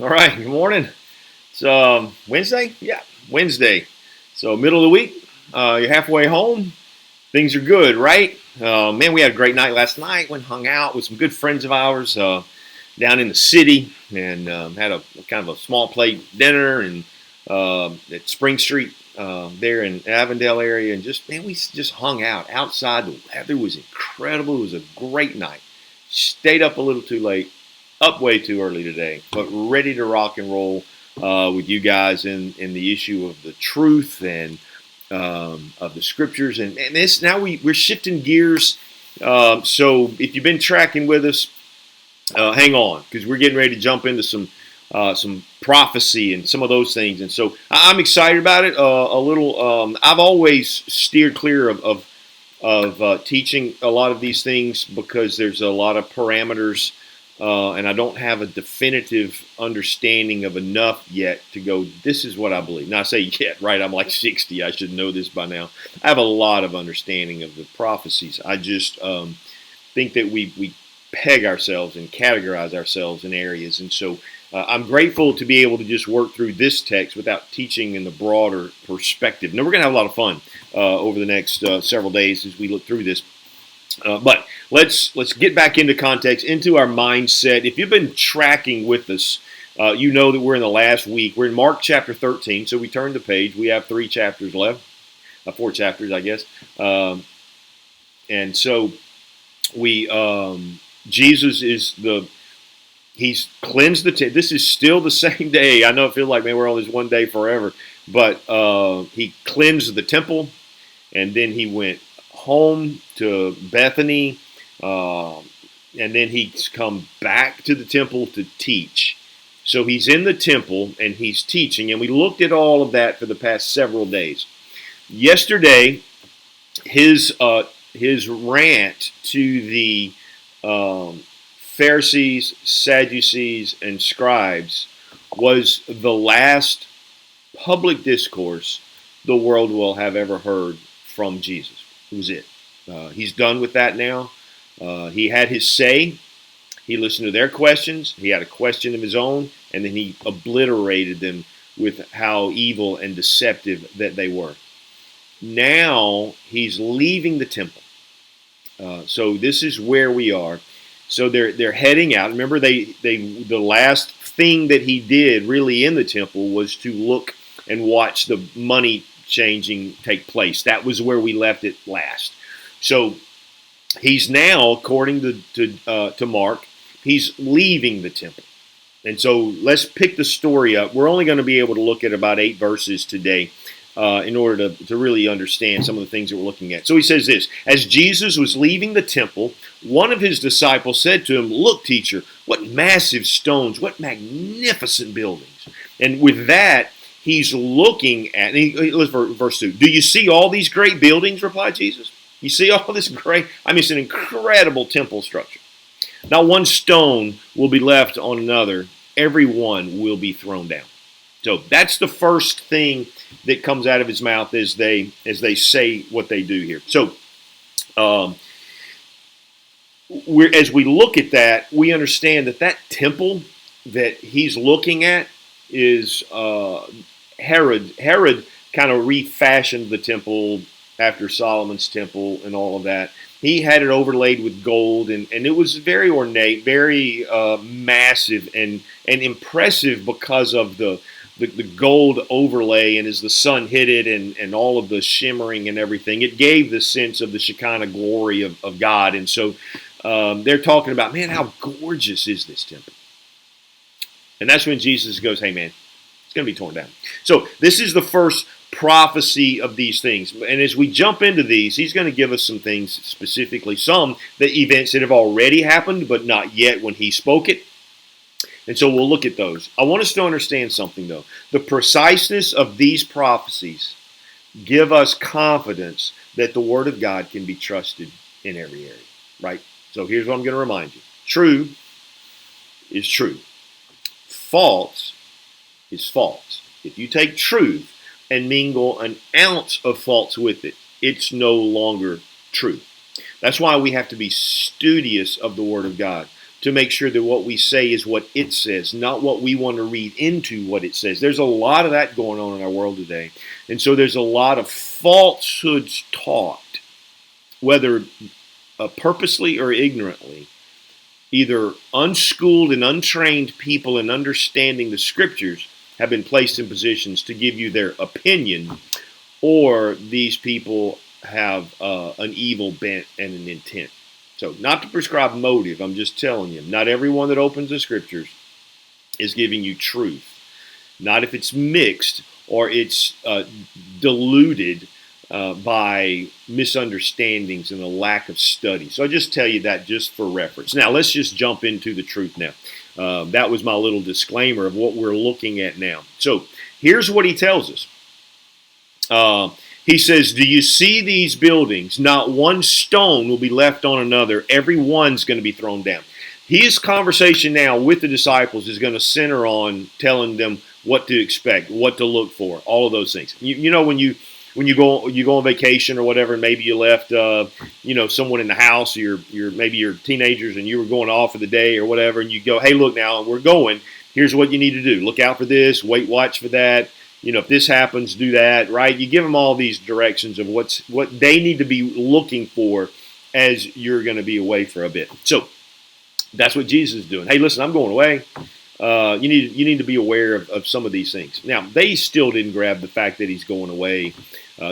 All right, good morning. It's Wednesday? Yeah, Wednesday. So, middle of the week. You're halfway home. Things are good, right? Man, we had a great night last night. Went and hung out with some good friends of ours down in the city and had a kind of a small plate dinner and at Spring Street there in Avondale area. And just, man, we just hung out outside. The weather was incredible. It was a great night. Stayed up a little too late, up way too early today, but ready to rock and roll with you guys in the issue of the truth and of the scriptures. And this now we're shifting gears. So if you've been tracking with us, hang on because we're getting ready to jump into some prophecy and some of those things. And so I'm excited about it. A little. I've always steered clear of teaching a lot of these things because there's a lot of parameters, and I don't have a definitive understanding of enough yet to go, this is what I believe. Now, I say yet, right? I'm like 60. I should know this by now. I have a lot of understanding of the prophecies. I just think that we peg ourselves and categorize ourselves in areas. And so I'm grateful to be able to just work through this text without teaching in the broader perspective. Now, we're going to have a lot of fun over the next several days as we look through this. But let's get back into context, into our mindset. If you've been tracking with us, you know that we're in the last week. We're in Mark chapter 13, so we turned the page. We have 3 chapters left, 4 chapters, I guess. And so we Jesus is he's cleansed the temple. This is still the same day. I know it feels like, man, we're on this one day forever. But he cleansed the temple, and then he went home to Bethany, and then he's come back to the temple to teach. So he's in the temple and he's teaching, and we looked at all of that for the past several days. Yesterday, his rant to the Pharisees, Sadducees, and scribes was the last public discourse the world will have ever heard from Jesus. It was it. He's done with that now. He had his say. He listened to their questions. He had a question of his own, and then he obliterated them with how evil and deceptive that they were. Now he's leaving the temple. So this is where we are. So they're heading out. Remember, the last thing that he did really in the temple was to look and watch the money changing take place. That was where we left it last. So he's now, according to Mark, he's leaving the temple. And so let's pick the story up. We're only going to be able to look at about 8 verses today in order to really understand some of the things that we're looking at. So he says this: as Jesus was leaving the temple, one of his disciples said to him, "Look, teacher, what massive stones, what magnificent buildings." And with that, he's looking at, let's verse 2. "Do you see all these great buildings?" replied Jesus. "You see all this great, it's an incredible temple structure. Not one stone will be left on another. Every one will be thrown down." So that's the first thing that comes out of his mouth as they say what they do here. So as we look at that, we understand that temple that he's looking at is Herod. Herod kind of refashioned the temple after Solomon's temple and all of that. He had it overlaid with gold, and it was very ornate, very massive and impressive because of the gold overlay, and as the sun hit it and all of the shimmering and everything, it gave the sense of the Shekinah glory of God. And so they're talking about, man, how gorgeous is this temple? And that's when Jesus goes, hey, man, it's going to be torn down. So this is the first prophecy of these things. And as we jump into these, he's going to give us some things specifically, some the events that have already happened, but not yet when he spoke it. And so we'll look at those. I want us to understand something, though. The preciseness of these prophecies give us confidence that the Word of God can be trusted in every area, right? So here's what I'm going to remind you. True is true. False is false. If you take truth and mingle an ounce of false with it, it's no longer true. That's why we have to be studious of the Word of God. to make sure that what we say is what it says, not what we want to read into what it says. There's a lot of that going on in our world today. And so there's a lot of falsehoods taught, whether purposely or ignorantly. Either unschooled and untrained people in understanding the scriptures have been placed in positions to give you their opinion, or these people have an evil bent and an intent. So, not to prescribe motive, I'm just telling you, not everyone that opens the scriptures is giving you truth. Not if it's mixed or it's diluted by misunderstandings and a lack of study. So I just tell you that just for reference. Now, let's just jump into the truth now. That was my little disclaimer of what we're looking at now. So here's what he tells us. He says, do you see these buildings? Not one stone will be left on another. Every one's going to be thrown down. His conversation now with the disciples is going to center on telling them what to expect, what to look for, all of those things. You know, when you go on vacation or whatever, and maybe you left someone in the house, or maybe you're teenagers and you were going off for the day or whatever, and you go, hey, look, now we're going. Here's what you need to do. Look out for this. Watch for that. If this happens, do that. Right? You give them all these directions of what they need to be looking for as you're going to be away for a bit. So that's what Jesus is doing. Hey, listen, I'm going away. You need to be aware of some of these things. Now, they still didn't grab the fact that he's going away.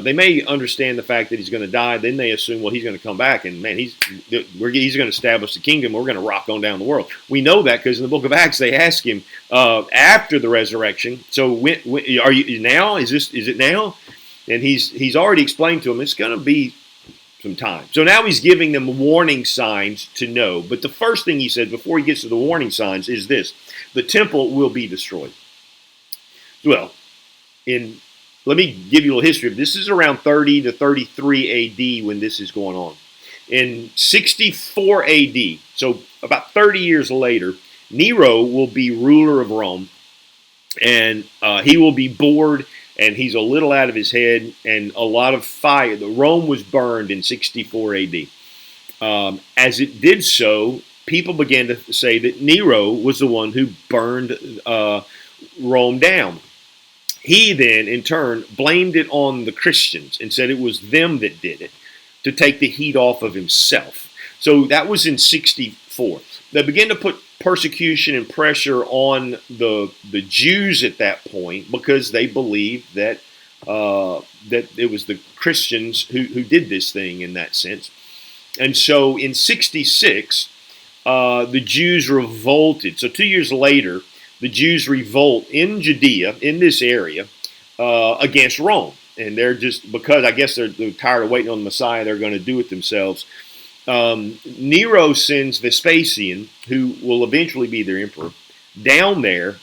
They may understand the fact that he's going to die. Then they assume, well, he's going to come back, and man, he's going to establish the kingdom. We're going to rock on down the world. We know that because in the book of Acts, they ask him after the resurrection. So, when are you now? Is it now? And he's already explained to them it's going to be some time. So now he's giving them warning signs to know. But the first thing he said before he gets to the warning signs is this: the temple will be destroyed. Well, let me give you a little history. This is around 30 to 33 AD when this is going on. In 64 AD, so about 30 years later, Nero will be ruler of Rome, and he will be bored, and he's a little out of his head, and a lot of fire. Rome was burned in 64 AD. As it did so, people began to say that Nero was the one who burned Rome down. He then, in turn, blamed it on the Christians and said it was them that did it to take the heat off of himself. So that was in 64. They began to put persecution and pressure on the Jews at that point because they believed that it was the Christians who did this thing in that sense. And so in 66, the Jews revolted. So 2 years later, the Jews revolt in Judea, in this area, against Rome. And they're just, because I guess they're tired of waiting on the Messiah, they're going to do it themselves. Nero sends Vespasian, who will eventually be their emperor, down there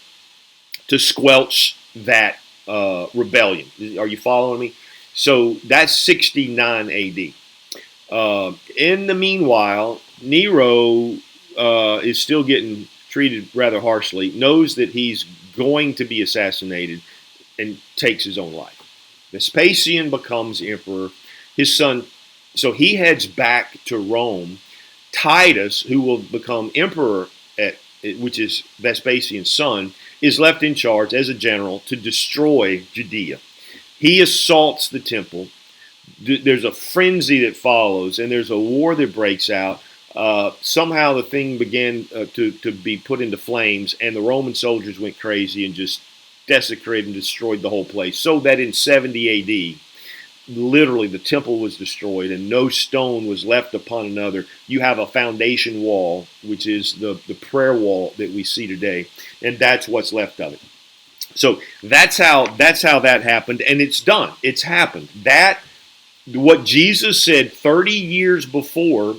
to squelch that rebellion. Are you following me? So that's 69 AD. In the meanwhile, Nero is still getting treated rather harshly, knows that he's going to be assassinated, and takes his own life. Vespasian becomes emperor. His son, so he heads back to Rome. Titus, who will become emperor, which is Vespasian's son, is left in charge as a general to destroy Judea. He assaults the temple. There's a frenzy that follows, and there's a war that breaks out. Somehow the thing began to be put into flames, and the Roman soldiers went crazy and just desecrated and destroyed the whole place. So that in 70 AD, literally the temple was destroyed and no stone was left upon another. You have a foundation wall, which is the prayer wall that we see today, and that's what's left of it. So that's how that happened, and it's done. It's happened. That what Jesus said 30 years before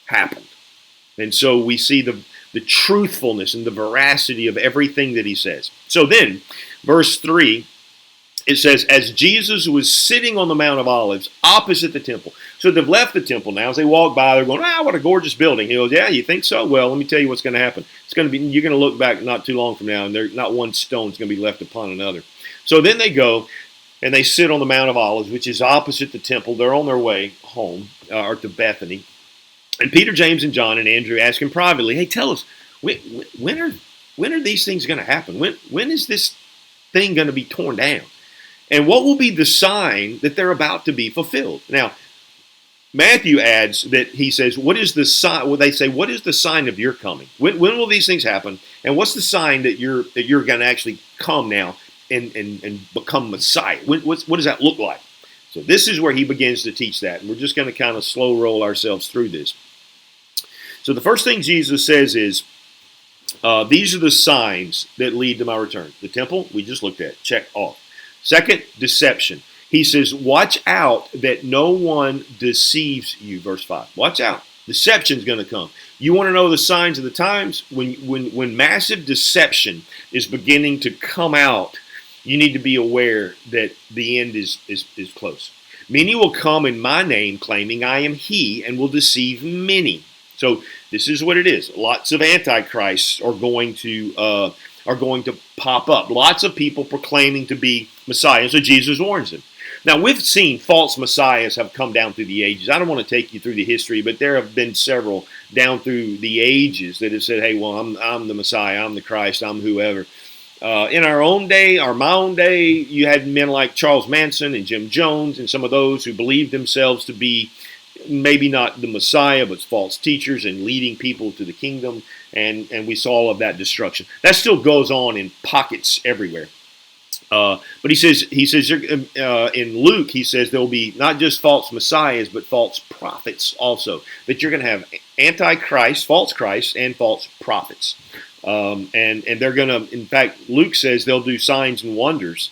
happened. And so we see the truthfulness and the veracity of everything that he says. So then, verse 3, it says, as Jesus was sitting on the Mount of Olives opposite the temple. So they've left the temple now. As they walk by, they're going, what a gorgeous building. He goes, yeah, you think so? Well, let me tell you what's going to happen. You're going to look back not too long from now, and not one stone's going to be left upon another. So then they go, and they sit on the Mount of Olives, which is opposite the temple. They're on their way home, or to Bethany. And Peter, James, and John and Andrew ask him privately, hey, tell us, when are these things going to happen? When is this thing going to be torn down? And what will be the sign that they're about to be fulfilled? Now, Matthew adds that he says, what is the sign? Well, they say, what is the sign of your coming? When will these things happen? And what's the sign that you're going to actually come now and become Messiah? What does that look like? So this is where he begins to teach that. And we're just going to kind of slow roll ourselves through this. So the first thing Jesus says is, these are the signs that lead to my return. The temple, we just looked at, check off. Second, deception. He says, watch out that no one deceives you, verse 5. Watch out. Deception's going to come. You want to know the signs of the times? When massive deception is beginning to come out, you need to be aware that the end is close. Many will come in my name, claiming I am he, and will deceive many. So this is what it is. Lots of antichrists are going to pop up. Lots of people proclaiming to be Messiah. So Jesus warns them. Now, we've seen false messiahs have come down through the ages. I don't want to take you through the history, but there have been several down through the ages that have said, hey, well, I'm the Messiah, I'm the Christ, I'm whoever. In our own day, or my own day, you had men like Charles Manson and Jim Jones and some of those who believed themselves to be maybe not the Messiah, but false teachers and leading people to the kingdom. And we saw all of that destruction. That still goes on in pockets everywhere. But he says in Luke, he says there will be not just false messiahs, but false prophets also. That you're going to have antichrist, false Christ, and false prophets. And they're going to, in fact, Luke says they'll do signs and wonders.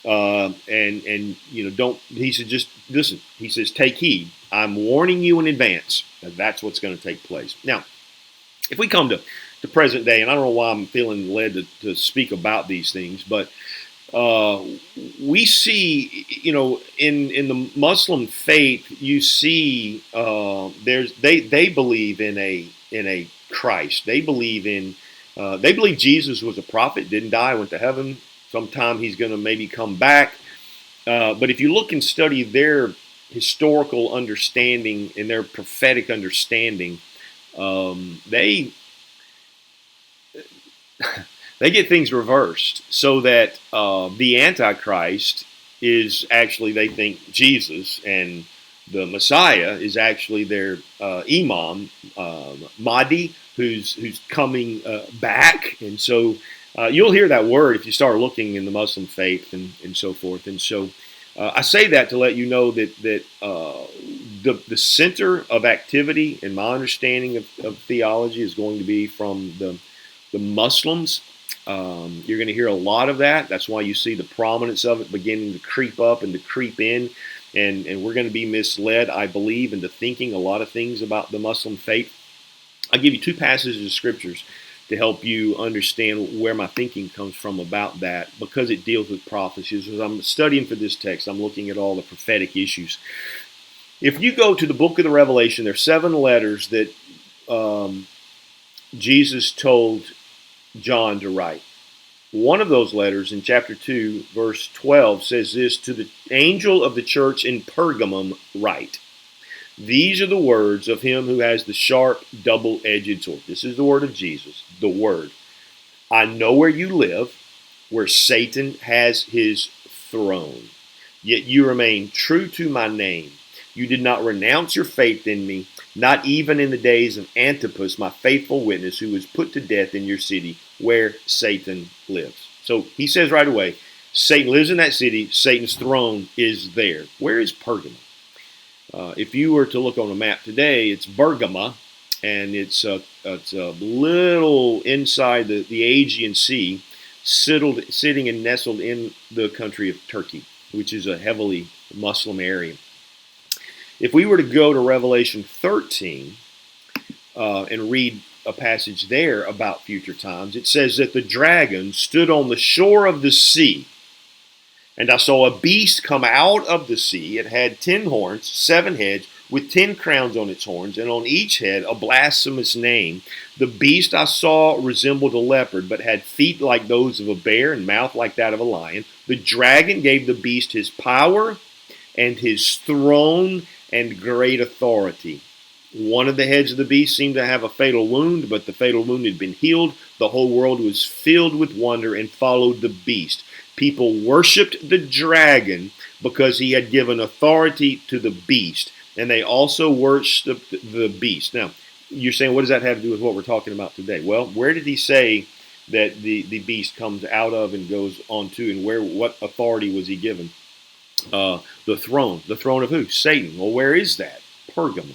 And you know, don't, he said, just listen. He says, take heed. I'm warning you in advance that that's what's going to take place. Now, if we come to present day, and I don't know why I'm feeling led to speak about these things, but we see, you know, in the Muslim faith, you see they believe in a Christ. They believe Jesus was a prophet, didn't die, went to heaven. Sometime he's going to maybe come back. But if you look and study their historical understanding and their prophetic understanding, they get things reversed so that the Antichrist is actually, they think, Jesus, and the Messiah is actually their Imam, Mahdi, who's coming back. And so you'll hear that word if you start looking in the Muslim faith and so forth. And so I say that to let you know that the center of activity, in my understanding of theology, is going to be from the Muslims. You're going to hear a lot of that. That's why you see the prominence of it beginning to creep up and to creep in. And we're going to be misled, I believe, into thinking a lot of things about the Muslim faith. I'll give you two passages of scriptures to help you understand where my thinking comes from about that, because it deals with prophecies. As I'm studying for this text, I'm looking at all the prophetic issues. If you go to the book of the Revelation, there are 7 letters that Jesus told John to write. One of those letters in chapter 2, verse 12 says this: to the angel of the church in Pergamum write, these are the words of him who has the sharp, double-edged sword. This is the word of Jesus, the word. I know where you live, where Satan has his throne. Yet you remain true to my name. You did not renounce your faith in me, not even in the days of Antipas, my faithful witness, who was put to death in your city where Satan lives. So he says right away, Satan lives in that city. Satan's throne is there. Where is Pergamum? If you were to look on a map today, it's Bergama, and it's a little inside the Aegean Sea, sitting and nestled in the country of Turkey, which is a heavily Muslim area. If we were to go to Revelation 13 and read a passage there about future times, it says that the dragon stood on the shore of the sea, and I saw a beast come out of the sea. It had 10 horns, 7 heads, with 10 crowns on its horns, and on each head a blasphemous name. The beast I saw resembled a leopard, but had feet like those of a bear and mouth like that of a lion. The dragon gave the beast his power and his throne and great authority. One of the heads of the beast seemed to have a fatal wound, but the fatal wound had been healed. The whole world was filled with wonder and followed the beast. People worshiped the dragon because he had given authority to the beast, and they also worshiped the beast. Now, you're saying, what does that have to do with what we're talking about today? Well, where did he say that the beast comes out of and goes on to, and what authority was he given? The throne. The throne of who? Satan. Well, where is that? Pergamum.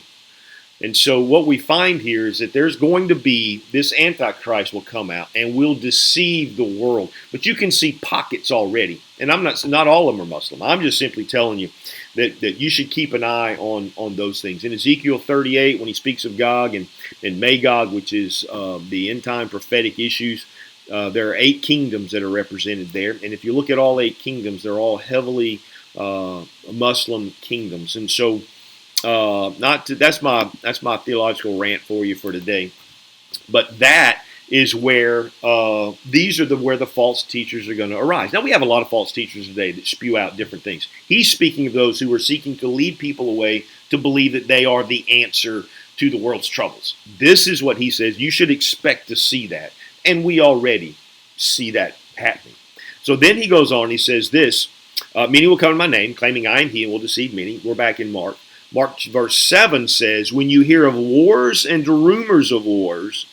And so what we find here is that there's going to be, this Antichrist will come out and will deceive the world. But you can see pockets already. And not all of them are Muslim. I'm just simply telling you that you should keep an eye on those things. In Ezekiel 38, when he speaks of Gog and Magog, which is the end time prophetic issues, there are 8 kingdoms that are represented there. And if you look at all 8 kingdoms, they're all heavily Muslim kingdoms. And so that's my theological rant for you for today. But that is where where the false teachers are going to arise. Now, we have a lot of false teachers today that spew out different things. He's speaking of those who are seeking to lead people away to believe that they are the answer to the world's troubles. This is what he says. You should expect to see that. And we already see that happening. So then he goes on, he says this, many will come in my name, claiming I am he, and will deceive many. We're back in Mark. Mark verse 7 says, when you hear of wars and rumors of wars,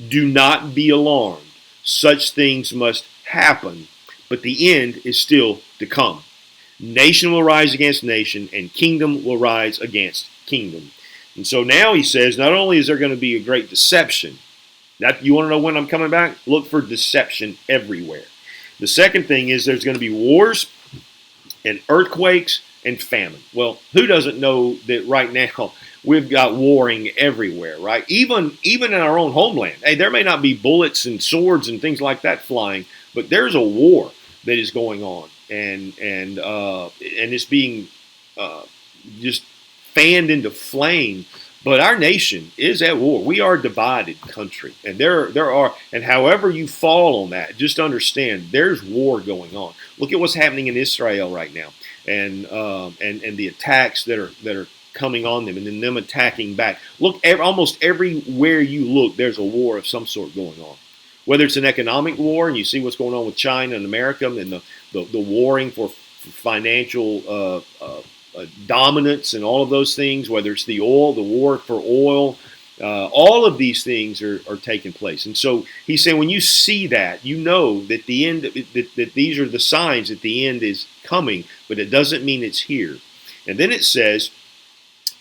do not be alarmed. Such things must happen, but the end is still to come. Nation will rise against nation, and kingdom will rise against kingdom. And so now he says, not only is there going to be a great deception, that you want to know when I'm coming back? Look for deception everywhere. The second thing is there's going to be wars and earthquakes and famine. Well, who doesn't know that right now we've got warring everywhere, right? Even in our own homeland. Hey, there may not be bullets and swords and things like that flying, but there's a war that is going on, and it's being just fanned into flame. But our nation is at war. We are a divided country, and there are, and however you fall on that, just understand there's war going on. Look at what's happening in Israel right now, and the attacks that are coming on them, and then them attacking back. Look, almost everywhere you look, there's a war of some sort going on. Whether it's an economic war, and you see what's going on with China and America, and the warring for financial dominance and all of those things, whether it's the war for oil, all of these things are taking place. And so he's saying when you see that, you know that the end, that these are the signs that the end is coming, but it doesn't mean it's here. And then it says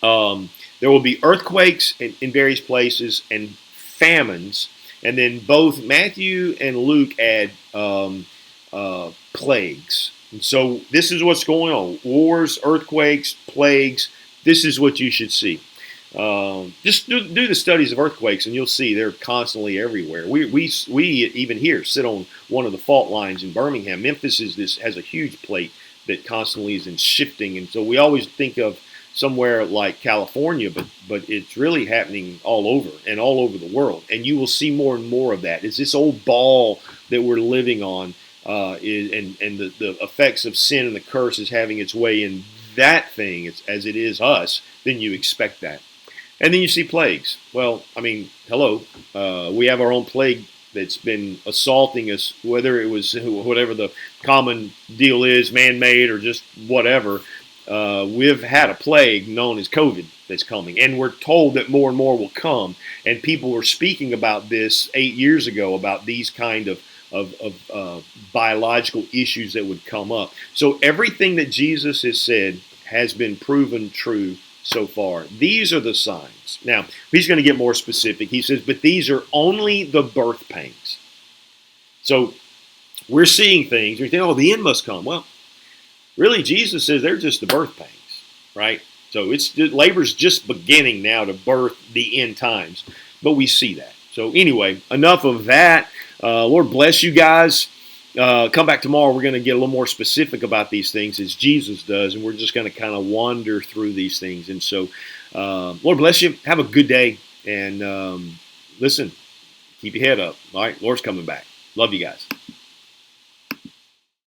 there will be earthquakes in various places and famines. And then both Matthew and Luke add plagues. And so this is what's going on. Wars, earthquakes, plagues. This is what you should see. Just do the studies of earthquakes, and you'll see they're constantly everywhere. We even here sit on one of the fault lines in Birmingham. Memphis has a huge plate that constantly is in shifting, and so we always think of somewhere like California, but it's really happening all over the world. And you will see more and more of that. It's this old ball that we're living on. And the effects of sin and the curse is having its way in that thing as it is us, then you expect that. And then you see plagues. Well, I mean, hello, we have our own plague that's been assaulting us, whether it was whatever the common deal is, man-made or just whatever. We've had a plague known as COVID that's coming, and we're told that more and more will come. And people were speaking about this 8 years ago, about these kind of biological issues that would come up. So everything that Jesus has said has been proven true so far. These are the signs. Now, he's going to get more specific. He says, but these are only the birth pangs. So we're seeing things. We think, oh, the end must come. Well, really, Jesus says they're just the birth pangs, right? So labor's just beginning now to birth the end times. But we see that. So anyway, enough of that. Lord bless you guys. Come back tomorrow. We're going to get a little more specific about these things as Jesus does, and we're just going to kind of wander through these things. And so, Lord bless you. Have a good day. And listen, keep your head up. All right, Lord's coming back. Love you guys.